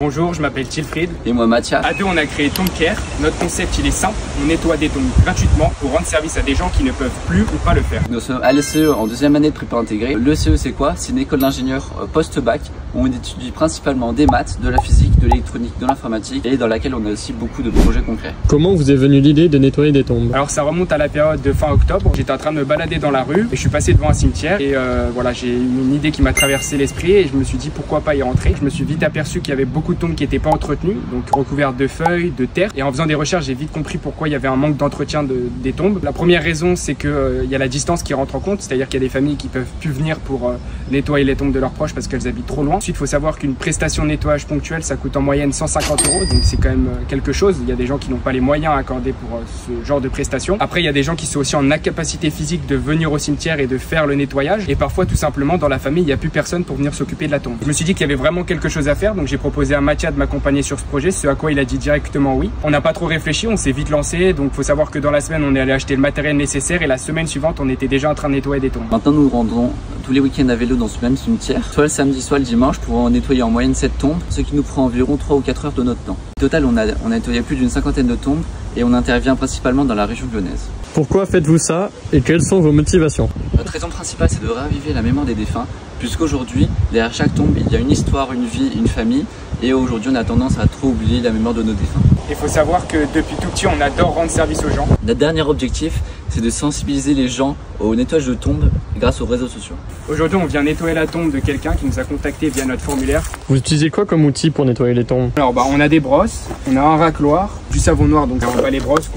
Bonjour, je m'appelle Tilfried. Et moi Mathias. À deux, on a créé Tomb Care. Notre concept, il est simple. On nettoie des tombes gratuitement pour rendre service à des gens qui ne peuvent plus ou pas le faire. Nous sommes à l'ECE en deuxième année de prépa intégrée. L'ECE, c'est quoi? C'est une école d'ingénieurs post-bac où on étudie principalement des maths, de la physique, de l'électronique, de l'informatique et dans laquelle on a aussi beaucoup de projets concrets. Comment vous est venue l'idée de nettoyer des tombes? Alors ça remonte à la période de fin octobre. J'étais en train de me balader dans la rue et je suis passé devant un cimetière et voilà, j'ai eu une idée qui m'a traversé l'esprit et je me suis dit pourquoi pas y rentrer. Je me suis vite aperçu qu'il y avait beaucoup de tombes qui n'étaient pas entretenues, donc recouvertes de feuilles, de terre, et en faisant des recherches j'ai vite compris pourquoi il y avait un manque d'entretien des tombes. La première raison, c'est que il y a la distance qui rentre en compte, c'est-à-dire qu'il y a des familles qui peuvent plus venir pour nettoyer les tombes de leurs proches parce qu'elles habitent trop loin. Ensuite, il faut savoir qu'une prestation de nettoyage ponctuelle, ça coûte en moyenne 150 €, donc c'est quand même quelque chose. Il y a des gens qui n'ont pas les moyens à accorder pour ce genre de prestation. Après, il y a des gens qui sont aussi en incapacité physique de venir au cimetière et de faire le nettoyage, et parfois tout simplement dans la famille, il n'y a plus personne pour venir s'occuper de la tombe. Je me suis dit qu'il y avait vraiment quelque chose à faire, donc j'ai proposé à Mathias de m'accompagner sur ce projet, ce à quoi il a dit directement oui. On n'a pas trop réfléchi, on s'est vite lancé, donc il faut savoir que dans la semaine, on est allé acheter le matériel nécessaire et la semaine suivante, on était déjà en train de nettoyer des tombes. Maintenant, nous nous rendons tous les week-ends à vélo dans ce même cimetière, soit le samedi, soit le dimanche, pour en nettoyer en moyenne 7 tombes, ce qui nous prend environ 3 ou 4 heures de notre temps. Au total, on a nettoyé plus d'une cinquantaine de tombes et on intervient principalement dans la région lyonnaise. Pourquoi faites-vous ça et quelles sont vos motivations? Notre raison principale, c'est de raviver la mémoire des défunts, puisqu'aujourd'hui, derrière chaque tombe, il y a une histoire, une vie, une famille, et aujourd'hui, on a tendance à trop oublier la mémoire de nos défunts. Il faut savoir que depuis tout petit, on adore rendre service aux gens. Notre dernier objectif, c'est de sensibiliser les gens au nettoyage de tombes grâce aux réseaux sociaux. Aujourd'hui, on vient nettoyer la tombe de quelqu'un qui nous a contacté via notre formulaire. Vous utilisez quoi comme outil pour nettoyer les tombes? Alors, on a des brosses, on a un racloir, du savon noir, donc on va les brosses.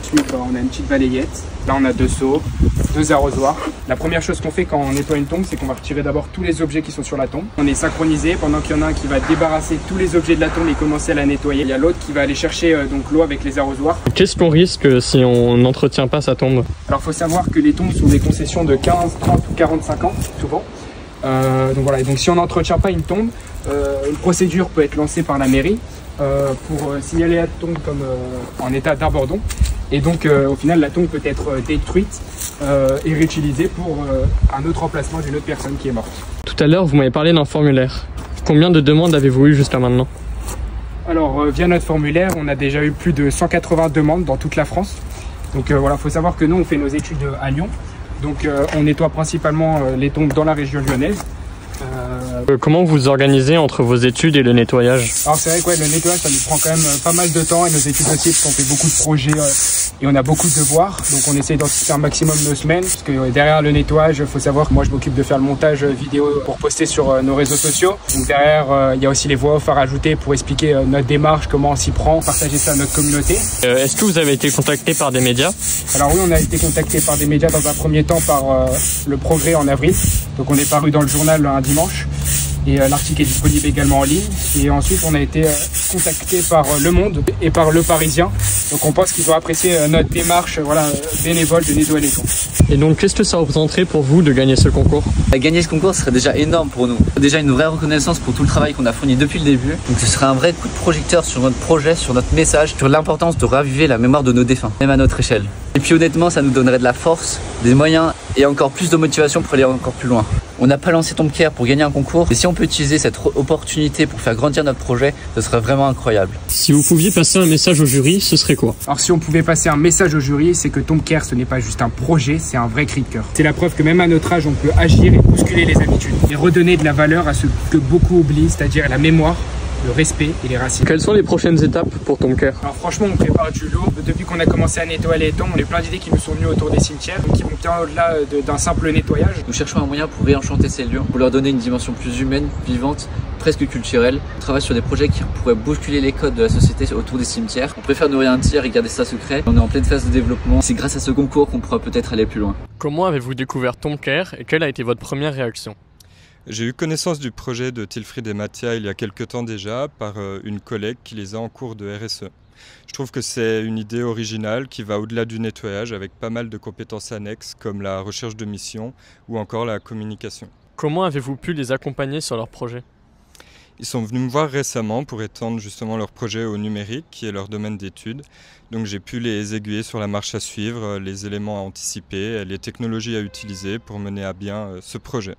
Ensuite, on a une petite balayette. Là, on a 2 seaux, 2 arrosoirs. La première chose qu'on fait quand on nettoie une tombe, c'est qu'on va retirer d'abord tous les objets qui sont sur la tombe. On est synchronisé pendant qu'il y en a un qui va débarrasser tous les objets de la tombe et commencer à la nettoyer. Il y a l'autre qui va aller chercher donc l'eau avec les arrosoirs. Qu'est-ce qu'on risque si on n'entretient pas sa tombe? Alors, il faut savoir que les tombes sont des concessions de 15, 30 ou 45 ans, souvent. Donc voilà, et donc si on n'entretient pas une tombe, une procédure peut être lancée par la mairie pour signaler la tombe comme en état d'abandon. Et donc au final la tombe peut être détruite et réutilisée pour un autre emplacement d'une autre personne qui est morte. Tout à l'heure, vous m'avez parlé d'un formulaire. Combien de demandes avez-vous eu jusqu'à maintenant? Alors via notre formulaire, on a déjà eu plus de 180 demandes dans toute la France. Donc voilà, il faut savoir que nous on fait nos études à Lyon. Donc on nettoie principalement les tombes dans la région lyonnaise. Comment vous organisez entre vos études et le nettoyage? Alors c'est vrai que le nettoyage ça nous prend quand même pas mal de temps, et nos études aussi parce qu'on fait beaucoup de projets et on a beaucoup de devoirs, donc on essaie d'anticiper un maximum nos semaines, parce que derrière le nettoyage, il faut savoir que moi je m'occupe de faire le montage vidéo pour poster sur nos réseaux sociaux. Donc derrière il y a aussi les voix off à rajouter pour expliquer notre démarche, comment on s'y prend, partager ça à notre communauté. Est-ce que vous avez été contacté par des médias? Alors oui, on a été contacté par des médias dans un premier temps par Le Progrès en avril, donc on est paru dans le journal un dimanche. Et l'article est disponible également en ligne. Et ensuite, on a été contacté par Le Monde et par Le Parisien. Donc on pense qu'ils ont apprécié notre démarche bénévole de nettoyer les tombes. Et donc, qu'est-ce que ça représenterait pour vous de gagner ce concours? Gagner ce concours serait déjà énorme pour nous. Déjà une vraie reconnaissance pour tout le travail qu'on a fourni depuis le début. Donc ce serait un vrai coup de projecteur sur notre projet, sur notre message, sur l'importance de raviver la mémoire de nos défunts, même à notre échelle. Et puis honnêtement, ça nous donnerait de la force, des moyens et encore plus de motivation pour aller encore plus loin. On n'a pas lancé Tomb Care pour gagner un concours, et si on peut utiliser cette opportunité pour faire grandir notre projet, ce serait vraiment incroyable. Si vous pouviez passer un message au jury, ce serait quoi? Alors si on pouvait passer un message au jury, c'est que Tomb Care ce n'est pas juste un projet, c'est un vrai cri de cœur. C'est la preuve que même à notre âge, on peut agir et bousculer les habitudes et redonner de la valeur à ce que beaucoup oublient, c'est-à-dire la mémoire, le respect et les racines. Quelles sont les prochaines étapes pour Tomb Care? Alors franchement, on prépare du lourd. Depuis qu'on a commencé à nettoyer les tombes, on a plein d'idées qui nous sont venues autour des cimetières, qui vont bien au-delà d'un simple nettoyage. Nous cherchons un moyen pour réenchanter ces lieux, pour leur donner une dimension plus humaine, vivante, presque culturelle. On travaille sur des projets qui pourraient bousculer les codes de la société autour des cimetières. On préfère ne rien dire et garder ça secret. On est en pleine phase de développement. C'est grâce à ce concours qu'on pourra peut-être aller plus loin. Comment avez-vous découvert Tomb Care et quelle a été votre première réaction? J'ai eu connaissance du projet de Tilfried et Mathias il y a quelques temps déjà par une collègue qui les a en cours de RSE. Je trouve que c'est une idée originale qui va au-delà du nettoyage avec pas mal de compétences annexes comme la recherche de mission ou encore la communication. Comment avez-vous pu les accompagner sur leur projet? Ils sont venus me voir récemment pour étendre justement leur projet au numérique, qui est leur domaine d'études. Donc j'ai pu les aiguiller sur la marche à suivre, les éléments à anticiper, les technologies à utiliser pour mener à bien ce projet.